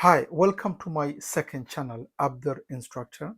Hi, welcome to my second channel, Abdur Instructor.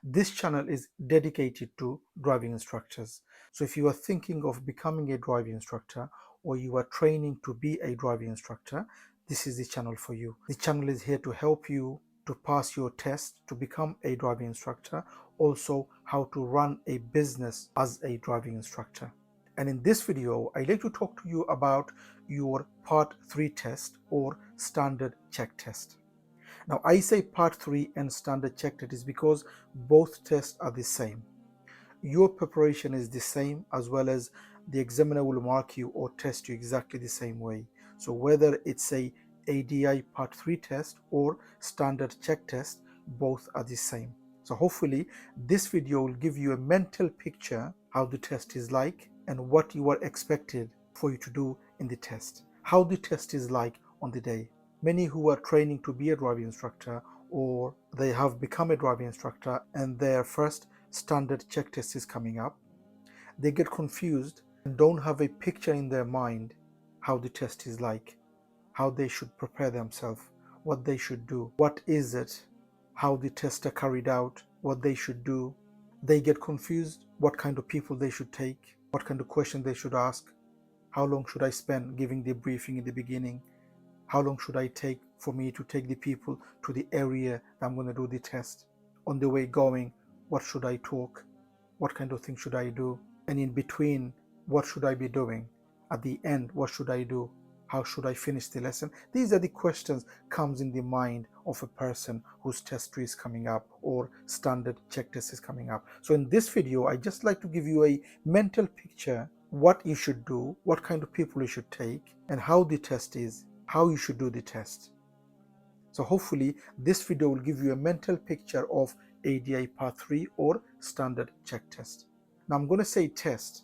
This channel is dedicated to driving instructors. So if you are thinking of becoming a driving instructor or you are training to be a driving instructor, this is the channel for you. The channel is here to help you to pass your test to become a driving instructor, also how to run a business as a driving instructor. And in this video, I'd like to talk to you about your Part 3 test or standard check test. Now, I say Part 3 and standard check test is because both tests are the same. Your preparation is the same, as well as the examiner will mark you or test you exactly the same way. So whether it's a ADI Part 3 test or standard check test, both are the same. So hopefully this video will give you a mental picture how the test is like and what you are expected for you to do in the test, how the test is like on the day. Many who are training to be a driving instructor, or they have become a driving instructor and their first standard check test is coming up, they get confused and don't have a picture in their mind how the test is like, how they should prepare themselves, what they should do, what is it, how the tests are carried out, what they should do. They get confused what kind of people they should take, what kind of question they should ask, how long should I spend giving the briefing in the beginning, how long should I take for me to take the people to the area that I'm going to do the test? On the way going, what should I talk? What kind of thing should I do? And in between, what should I be doing? At the end, what should I do? How should I finish the lesson? These are the questions comes in the mind of a person whose test 3 is coming up or standard check test is coming up. So in this video, I just like to give you a mental picture what you should do, what kind of people you should take, and how the test is, how you should do the test. So hopefully this video will give you a mental picture of ADI Part 3 or standard check test. Now I'm going to say test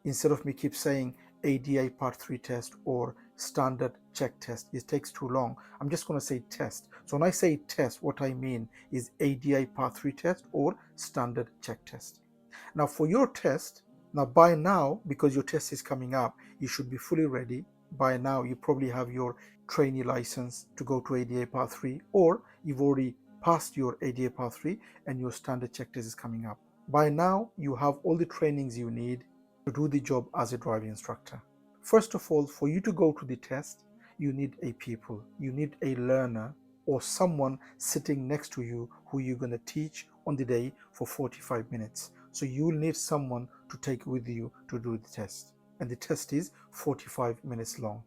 instead of me keep saying ADI Part 3 test or standard check test. It takes too long. I'm just going to say test. So when I say test, what I mean is ADI Part 3 test or standard check test. Now for your test, now by now, because your test is coming up, you should be fully ready. By now, you probably have your trainee license to go to ADA Part 3, or you've already passed your ADA Part 3 and your standard check test is coming up. By now, you have all the trainings you need to do the job as a driving instructor. First of all, for you to go to the test, you need a people. You need a learner or someone sitting next to you who you're going to teach on the day for 45 minutes. So you'll need someone to take with you to do the test. And the test is 45 minutes long.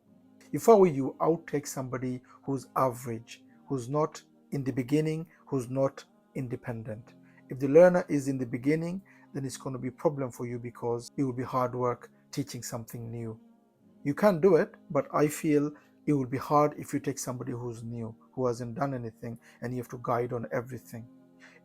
If I were you, I would take somebody who's average, who's not in the beginning, who's not independent. If the learner is in the beginning, then it's going to be a problem for you because it will be hard work teaching something new. You can do it, but I feel it will be hard if you take somebody who's new, who hasn't done anything, and you have to guide on everything.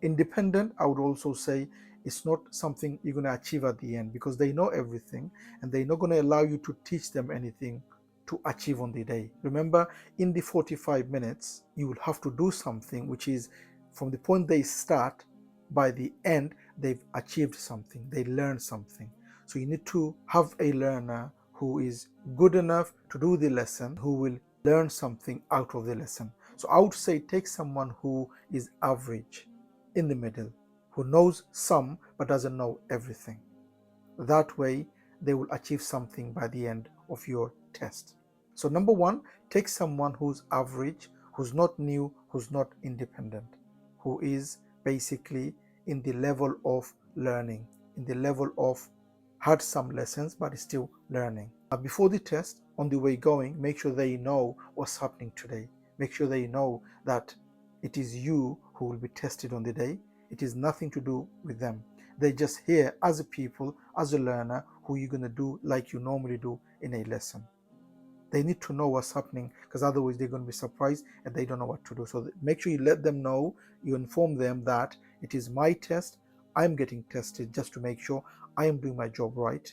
Independent, I would also say, it's not something you're going to achieve at the end because they know everything and they're not going to allow you to teach them anything to achieve on the day. Remember, in the 45 minutes, you will have to do something which is from the point they start, by the end, they've achieved something, they learned something. So you need to have a learner who is good enough to do the lesson, who will learn something out of the lesson. So I would say take someone who is average, in the middle, who knows some but doesn't know everything. That way, they will achieve something by the end of your test. So number one, take someone who's average, who's not new, who's not independent, who is basically in the level of learning, in the level of had some lessons but is still learning. Now before the test, on the way going, make sure they know what's happening today. Make sure they know that it is you who will be tested on the day. It is nothing to do with them. They're just here as a people, as a learner, who you're going to do like you normally do in a lesson. They need to know what's happening because otherwise they're going to be surprised and they don't know what to do. So make sure you let them know, you inform them that it is my test. I'm getting tested just to make sure I am doing my job right.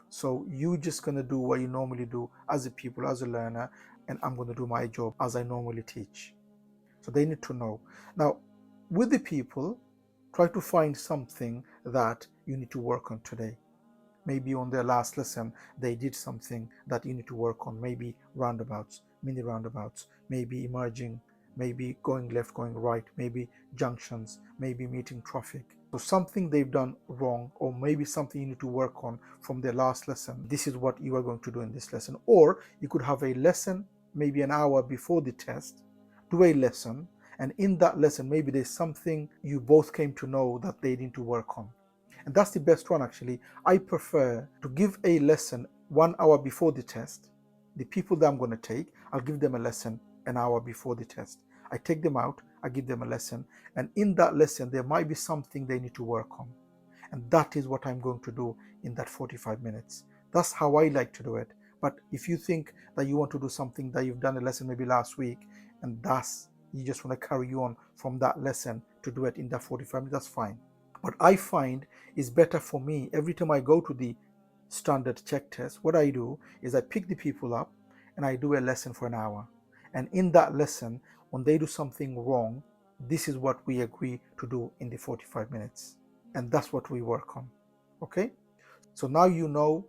So you're just going to do what you normally do as a people, as a learner, and I'm going to do my job as I normally teach. So they need to know. Now, with the people, try to find something that you need to work on today. Maybe on their last lesson, they did something that you need to work on. Maybe roundabouts, mini roundabouts, maybe emerging, maybe going left, going right, maybe junctions, maybe meeting traffic. So something they've done wrong, or maybe something you need to work on from their last lesson. This is what you are going to do in this lesson. Or you could have a lesson maybe an hour before the test, do a lesson, and in that lesson, maybe there's something you both came to know that they need to work on. And that's the best one, actually. I prefer to give a lesson 1 hour before the test. The people that I'm going to take, I'll give them a lesson an hour before the test. I take them out, I give them a lesson, and in that lesson, there might be something they need to work on. And that is what I'm going to do in that 45 minutes. That's how I like to do it. But if you think that you want to do something that you've done a lesson maybe last week, and that's you just want to carry on from that lesson to do it in that 45 minutes, that's fine. What I find is better for me, every time I go to the standard check test, what I do is I pick the people up and I do a lesson for an hour. And in that lesson, when they do something wrong, this is what we agree to do in the 45 minutes. And that's what we work on. Okay? So now you know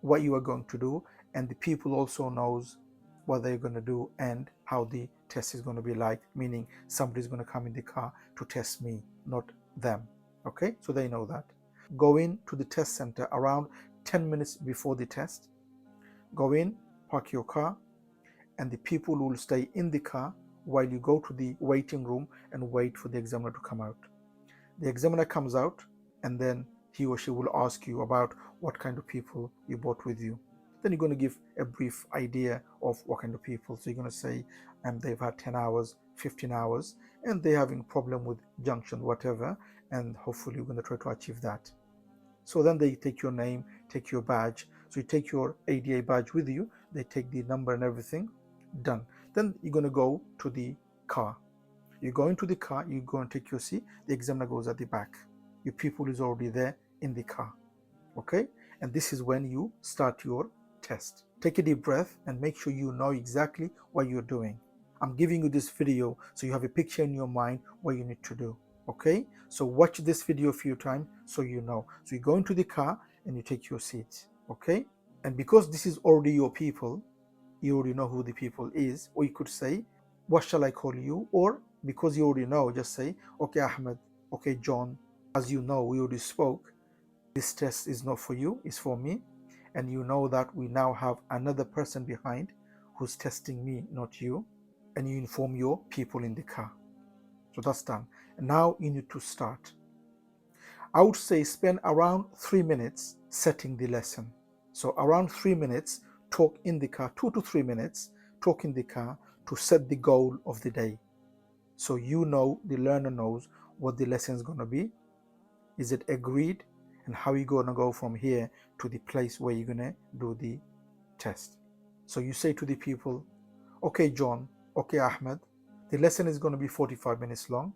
what you are going to do, and the people also knows what they're going to do and how the test is going to be like, meaning somebody's going to come in the car to test me, not them. Okay, so they know that. Go in to the test center around 10 minutes before the test. Go in, park your car, and the people will stay in the car while you go to the waiting room and wait for the examiner to come out. The examiner comes out, and then he or she will ask you about what kind of people you brought with you. Then you're going to give a brief idea of what kind of people. So you're going to say they've had 10 hours, 15 hours, and they're having a problem with junction, whatever, and hopefully you're going to try to achieve that. So then they take your name, take your badge. So you take your ADA badge with you, they take the number and everything, done. Then you're going to go to the car. You go into the car, you go and take your seat, the examiner goes at the back. Your people is already there in the car, okay? And this is when you start your test. Take a deep breath and make sure you know exactly what you're doing. I'm giving you this video so you have a picture in your mind what you need to do, okay? So watch this video a few times so you know. So you go into the car and you take your seat, okay? And because this is already your people, you already know who the people is, or you could say, what shall I call you? Or because you already know, just say, okay, Ahmed, okay, John. As you know, we already spoke. This test is not for you, it's for me. And you know that we now have another person behind who's testing me, not you. And you inform your people in the car. So that's done. And now you need to start. I would say spend around 3 minutes setting the lesson. So around 3 minutes, talk in the car, 2 to 3 minutes, talk in the car to set the goal of the day. So you know, the learner knows what the lesson is going to be. Is it agreed? And how you're going to go from here to the place where you're going to do the test. So you say to the people, okay, John, okay, Ahmed, the lesson is going to be 45 minutes long.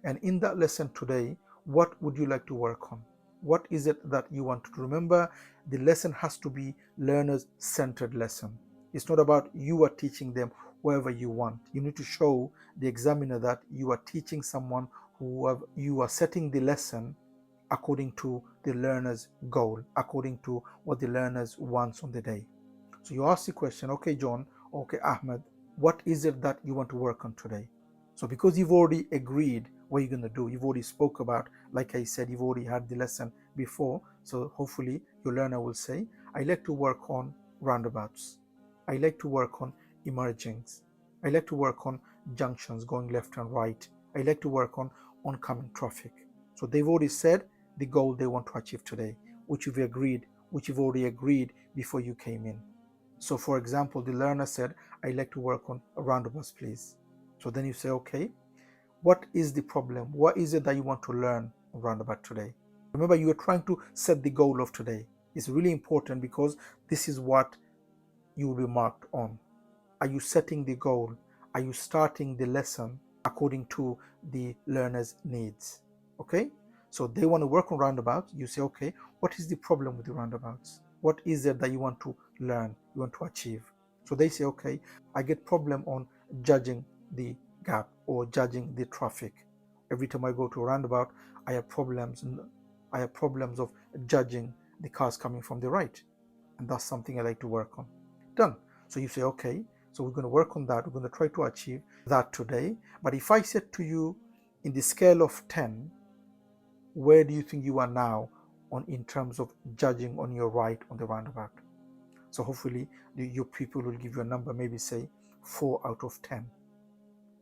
And in that lesson today, what would you like to work on? What is it that you want to remember? The lesson has to be learner-centered lesson. It's not about you are teaching them wherever you want. You need to show the examiner that you are teaching someone you are setting the lesson according to the learner's goal, according to what the learners wants on the day. So you ask the question, okay, John, okay, Ahmed, what is it that you want to work on today? So because you've already agreed what you're going to do, you've already spoke about, like I said, you've already had the lesson before. So hopefully your learner will say, I like to work on roundabouts. I like to work on emergings. I like to work on junctions going left and right. I like to work on oncoming traffic. So they've already said the goal they want to achieve today, which you've already agreed before you came in. So for example, the learner said, I like to work on roundabouts, please. So then you say, okay, what is the problem? What is it that you want to learn on roundabout today? Remember, you are trying to set the goal of today. It's really important because this is what you will be marked on. Are you setting the goal? Are you starting the lesson according to the learner's needs? Okay? So they want to work on roundabouts. You say, okay, what is the problem with the roundabouts? What is it that you want to learn, you want to achieve? So they say, okay, I get problem on judging the gap or judging the traffic. Every time I go to a roundabout, I have problems of judging the car's coming from the right. And that's something I like to work on. Done. So you say, okay, so we're going to work on that. We're going to try to achieve that today. But if I said to you, in the scale of 10, where do you think you are now in terms of judging on your right on the roundabout? So hopefully your people will give you a number, maybe say 4 out of 10.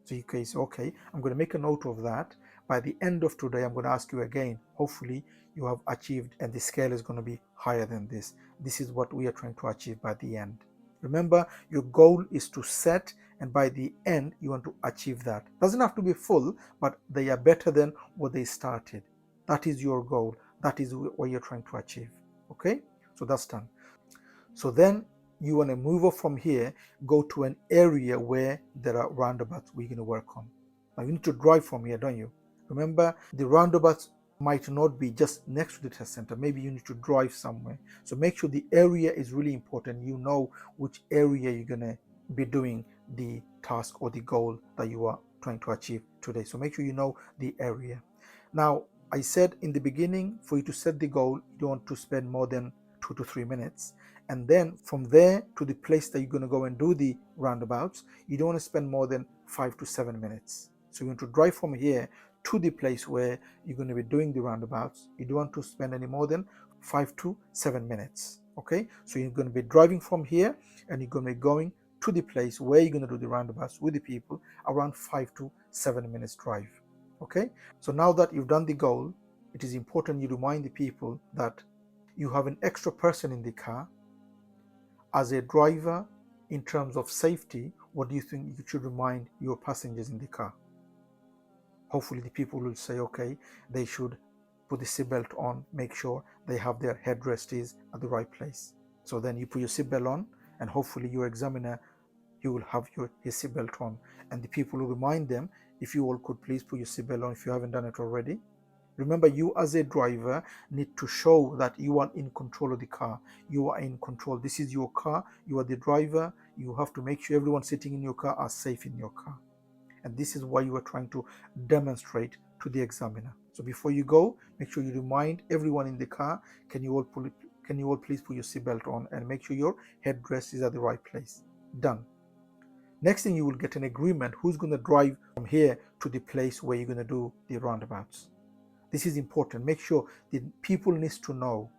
So you can say, okay, I'm going to make a note of that. By the end of today, I'm going to ask you again. Hopefully you have achieved, and the scale is going to be higher than this. This is what we are trying to achieve by the end. Remember, your goal is to set, and by the end, you want to achieve that. Doesn't have to be full, but they are better than what they started. That is your goal. That is what you're trying to achieve. Okay? So that's done. So then you want to move up from here, go to an area where there are roundabouts we're going to work on. Now you need to drive from here, don't you? Remember, the roundabouts might not be just next to the test center. Maybe you need to drive somewhere. So make sure the area is really important. You know which area you're going to be doing the task or the goal that you are trying to achieve today. So make sure you know the area. Now, I said in the beginning, for you to set the goal, you don't want to spend more than 2 to 3 minutes. And then from there to the place that you're going to go and do the roundabouts, you don't want to spend more than 5 to 7 minutes. So you want to drive from here to the place where you're going to be doing the roundabouts. You don't want to spend any more than 5 to 7 minutes. Okay, so you're going to be driving from here and you're going to be going to the place where you're going to do the roundabouts with the people around 5 to 7 minutes drive. Okay, so now that you've done the goal, it is important you remind the people that you have an extra person in the car. As a driver, in terms of safety, what do you think you should remind your passengers in the car? Hopefully the people will say, okay, they should put the seatbelt on, make sure they have their headrest is at the right place. So then you put your seatbelt on, and hopefully your examiner, he will have his seatbelt on. And the people will remind them, if you all could please put your seatbelt on if you haven't done it already. Remember, you as a driver need to show that you are in control of the car. You are in control. This is your car. You are the driver. You have to make sure everyone sitting in your car are safe in your car. And this is why you are trying to demonstrate to the examiner. So before you go, make sure you remind everyone in the car, can you all please put your seatbelt on, and make sure your headrest is at the right place. Done. Next thing, you will get an agreement who's going to drive from here to the place where you're going to do the roundabouts. This is important. Make sure the people need to know.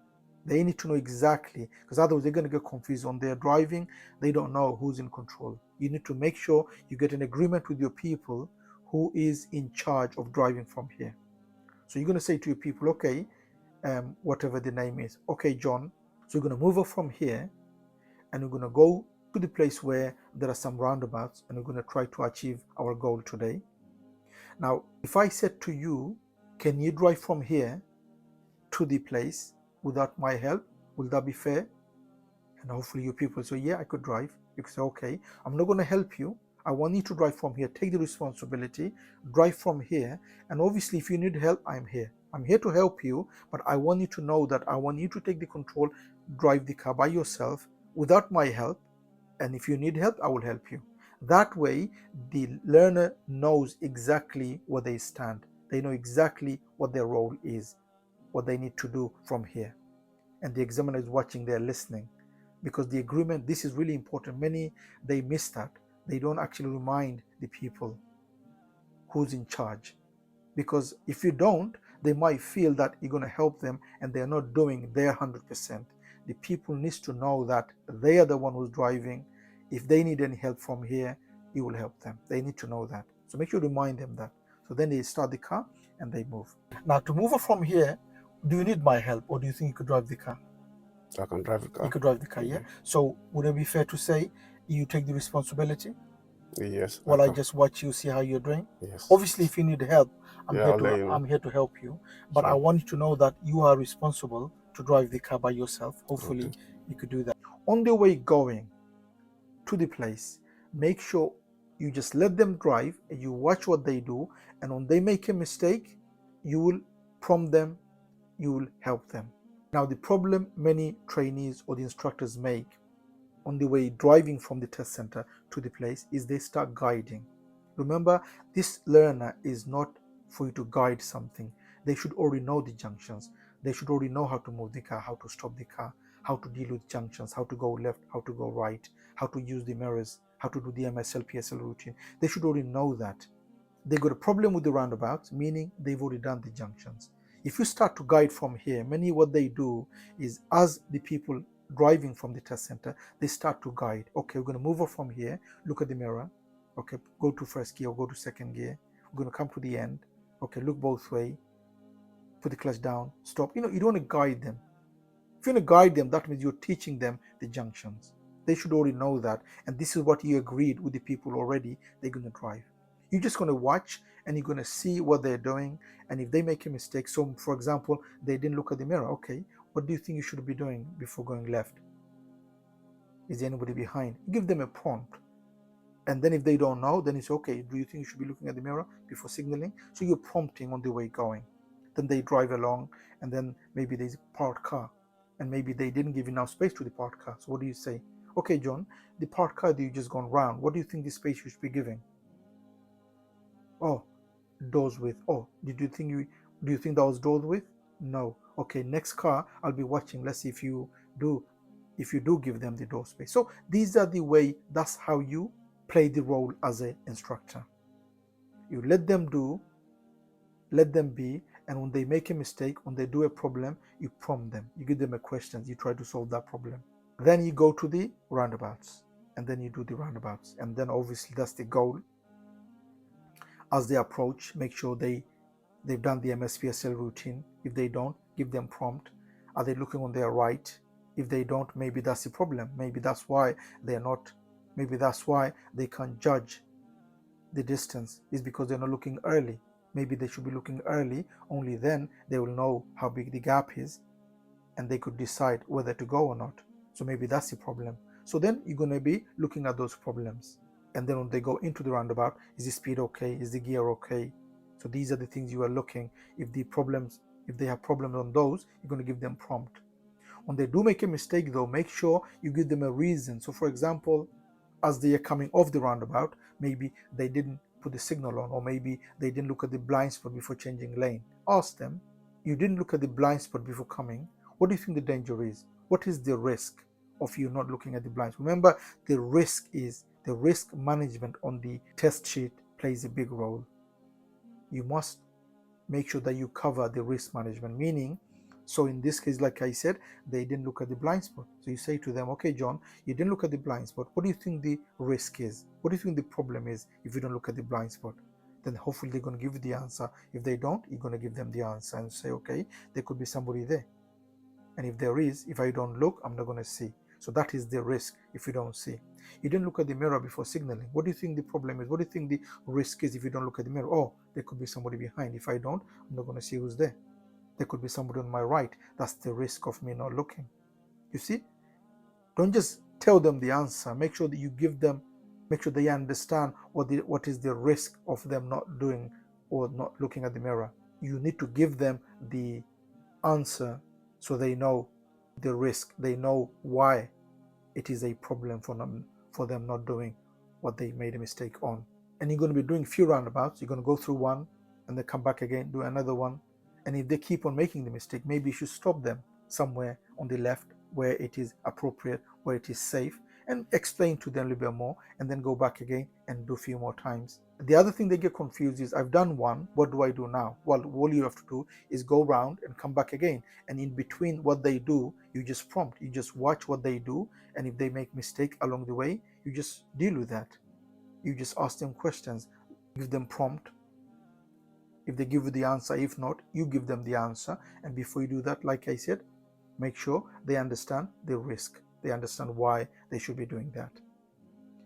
They need to know exactly, because otherwise they're going to get confused on their driving. They don't know who's in control. You need to make sure you get an agreement with your people who is in charge of driving from here. So you're going to say to your people, okay, whatever the name is, okay, John. So we're going to move up from here and we're going to go to the place where there are some roundabouts, and we're going to try to achieve our goal today. Now, if I said to you, can you drive from here to the place without my help? Will that be fair? And hopefully you people say, yeah, I could drive. You can say, okay, I'm not going to help you. I want you to drive from here. Take the responsibility. Drive from here. And obviously, if you need help, I'm here. I'm here to help you, but I want you to know that I want you to take the control, drive the car by yourself without my help. And if you need help, I will help you. That way, the learner knows exactly where they stand. They know exactly what their role is, what they need to do from here. And the examiner is watching, they're listening. Because the agreement, this is really important. Many, they miss that. They don't actually remind the people who's in charge. Because if you don't, they might feel that you're going to help them and they're not doing their 100%. The people need to know that they are the one who's driving. If they need any help from here, you will help them. They need to know that. So make sure you remind them that. So then they start the car and they move. Now, to move from here, do you need my help, or do you think you could drive the car? I can drive the car. You could drive the car, yeah? So would it be fair to say you take the responsibility? Yes. While I just watch you, see how you're doing? Yes. Obviously, if you need help, I'm Yeah, here I'll to let you know. I'm here to help you. But I Sure. want you to know that you are responsible to drive the car by yourself. Hopefully, Okay. you could do that. On the way going to the place, make sure you just let them drive and you watch what they do. And when they make a mistake, you will prompt them, you will help them. Now, the problem many trainees or the instructors make on the way driving from the test center to the place is they start guiding. Remember, this learner is not for you to guide something. They should already know the junctions. They should already know how to move the car, how to stop the car, how to deal with junctions, how to go left, how to go right, how to use the mirrors, how to do the MSL, PSL routine. They should already know that. They got a problem with the roundabouts, meaning they've already done the junctions. If you start to guide from here, many what they do is, as the people driving from the test center, they start to guide. Okay, we're going to move off from here, look at the mirror. Okay, go to first gear or go to second gear. We're going to come to the end. Okay, look both way, put the clutch down, stop. You don't want to guide them. If you want to guide them, that means you're teaching them the junctions. They should already know that. And this is what you agreed with the people already. They're going to drive. You're just going to watch and you're going to see what they're doing. And if they make a mistake, so for example, they didn't look at the mirror. Okay, what do you think you should be doing before going left? Is there anybody behind? Give them a prompt. And then if they don't know, then it's okay. Do you think you should be looking at the mirror before signaling? So you're prompting on the way going. Then they drive along, and then maybe there's a parked car, and maybe they didn't give enough space to the parked car. So what do you say? Okay, John, the parked car that you just gone round, what do you think the space you should be giving? Oh, doors width. Oh, do you think that was doors width? No. Okay, next car I'll be watching. Let's see if you do give them the door space. So these are the way, that's how you play the role as an instructor. You let them do, let them be, and when they make a mistake, when they do a problem, you prompt them, you give them a question, you try to solve that problem. Then you go to the roundabouts, and then you do the roundabouts, and then obviously that's the goal. As they approach, make sure they've done the MSPSL routine. If they don't, give them prompt. Are they looking on their right? If they don't, maybe that's the problem. Maybe that's why they're not, maybe that's why they can't judge the distance, is because they're not looking early. Maybe they should be looking early, only then they will know how big the gap is and they could decide whether to go or not. So maybe that's the problem. So then you're going to be looking at those problems. And then when they go into the roundabout, is the speed okay? Is the gear okay? So these are the things you are looking. If they have problems on those, you're going to give them prompt. When they do make a mistake though, make sure you give them a reason. So for example, as they are coming off the roundabout, maybe they didn't put the signal on, or maybe they didn't look at the blind spot before changing lane. Ask them, you didn't look at the blind spot before coming. What do you think the danger is? What is the risk of you not looking at the blind spot? Remember, the risk management on the test sheet plays a big role. You must make sure that you cover the risk management, meaning, so in this case, like I said, they didn't look at the blind spot. So you say to them, okay, John, you didn't look at the blind spot. What do you think the risk is? What do you think the problem is if you don't look at the blind spot? Then hopefully they're going to give you the answer. If they don't, you're going to give them the answer and say, okay, there could be somebody there. And if there is, if I don't look, I'm not going to see. So that is the risk if you don't see. You didn't look at the mirror before signaling. What do you think the problem is? What do you think the risk is if you don't look at the mirror? Oh, there could be somebody behind. If I don't, I'm not going to see who's there. There could be somebody on my right. That's the risk of me not looking. You see? Don't just tell them the answer. Make sure that you give them, make sure they understand what is the risk of them not doing or not looking at the mirror. You need to give them the answer so they know the risk. They know why it is a problem for them not doing what they made a mistake on. And you're going to be doing few roundabouts. You're going to go through one and then come back again, do another one. And if they keep on making the mistake, maybe you should stop them somewhere on the left where it is appropriate, where it is safe, and explain to them a little bit more, and then go back again and do a few more times. The other thing they get confused is, I've done one, what do I do now? Well, all you have to do is go around and come back again. And in between what they do, you just prompt, you just watch what they do. And if they make mistake along the way, you just deal with that. You just ask them questions, give them prompt. If they give you the answer, if not, you give them the answer. And before you do that, like I said, make sure they understand the risk. They understand why they should be doing that.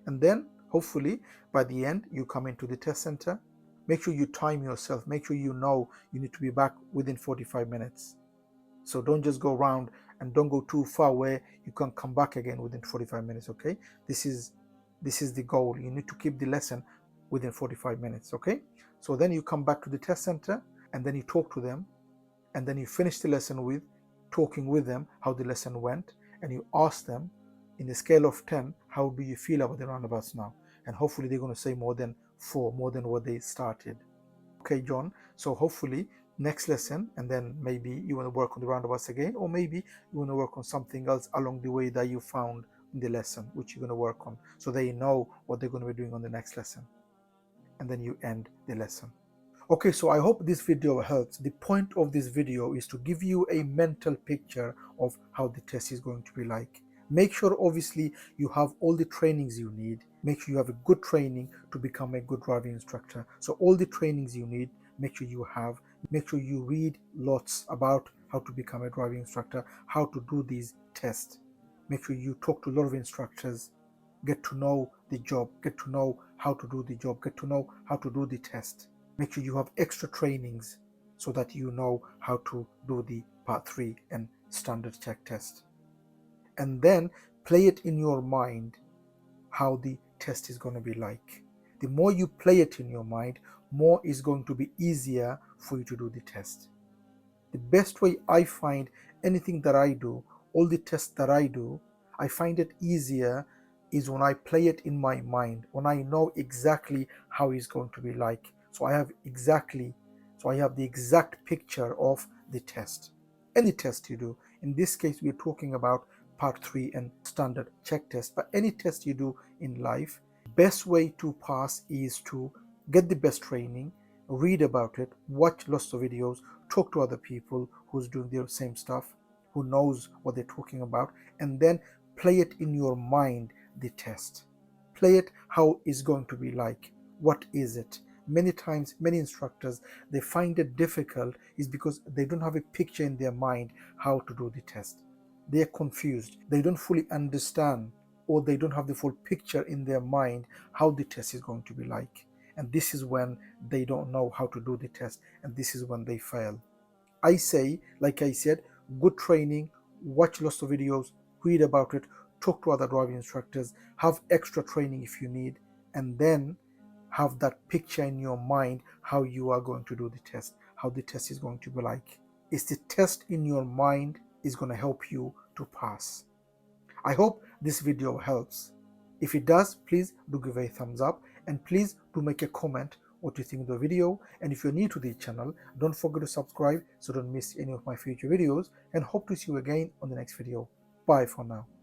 And then hopefully by the end, you come into the test center. Make sure you time yourself. Make sure you know you need to be back within 45 minutes. So don't just go around and don't go too far where you can come back again within 45 minutes, okay? This is the goal. You need to keep the lesson within 45 minutes, okay? So then you come back to the test center and then you talk to them, and then you finish the lesson with talking with them how the lesson went, and you ask them in a scale of 10, how do you feel about the roundabouts now? And hopefully they're going to say more than 4, more than what they started. Okay, John, so hopefully next lesson, and then maybe you want to work on the roundabouts again, or maybe you want to work on something else along the way that you found in the lesson, which you're going to work on, so they know what they're going to be doing on the next lesson, and then you end the lesson. Okay, so I hope this video helps. The point of this video is to give you a mental picture of how the test is going to be like. Make sure obviously you have all the trainings you need. Make sure you have a good training to become a good driving instructor. So all the trainings you need, make sure you have. Make sure you read lots about how to become a driving instructor, how to do these tests. Make sure you talk to a lot of instructors, get to know the job, get to know how to do the job, get to know how to do the test. Make sure you have extra trainings so that you know how to do the part 3 and standard check test. And then play it in your mind how the test is going to be like. The more you play it in your mind, more is going to be easier for you to do the test. The best way I find anything that I do, all the tests that I do, I find it easier is when I play it in my mind, when I know exactly how it's going to be like. So I have the exact picture of the test. Any test you do, in this case we're talking about part 3 and standard check test, but any test you do in life, best way to pass is to get the best training, read about it, watch lots of videos, talk to other people who's doing the same stuff, who knows what they're talking about, and then play it in your mind, the test. Play it how it's going to be like. What is it? Many times, many instructors, they find it difficult is because they don't have a picture in their mind how to do the test. They are confused. They don't fully understand, or they don't have the full picture in their mind how the test is going to be like. And this is when they don't know how to do the test, and this is when they fail. I say, like I said, good training, watch lots of videos, read about it, talk to other driving instructors, have extra training if you need, and then have that picture in your mind how you are going to do the test, how the test is going to be like. It's the test in your mind is going to help you to pass. I hope this video helps. If it does, please do give a thumbs up, and please do make a comment what you think of the video. And if you're new to the channel, don't forget to subscribe so don't miss any of my future videos, and hope to see you again on the next video. Bye for now.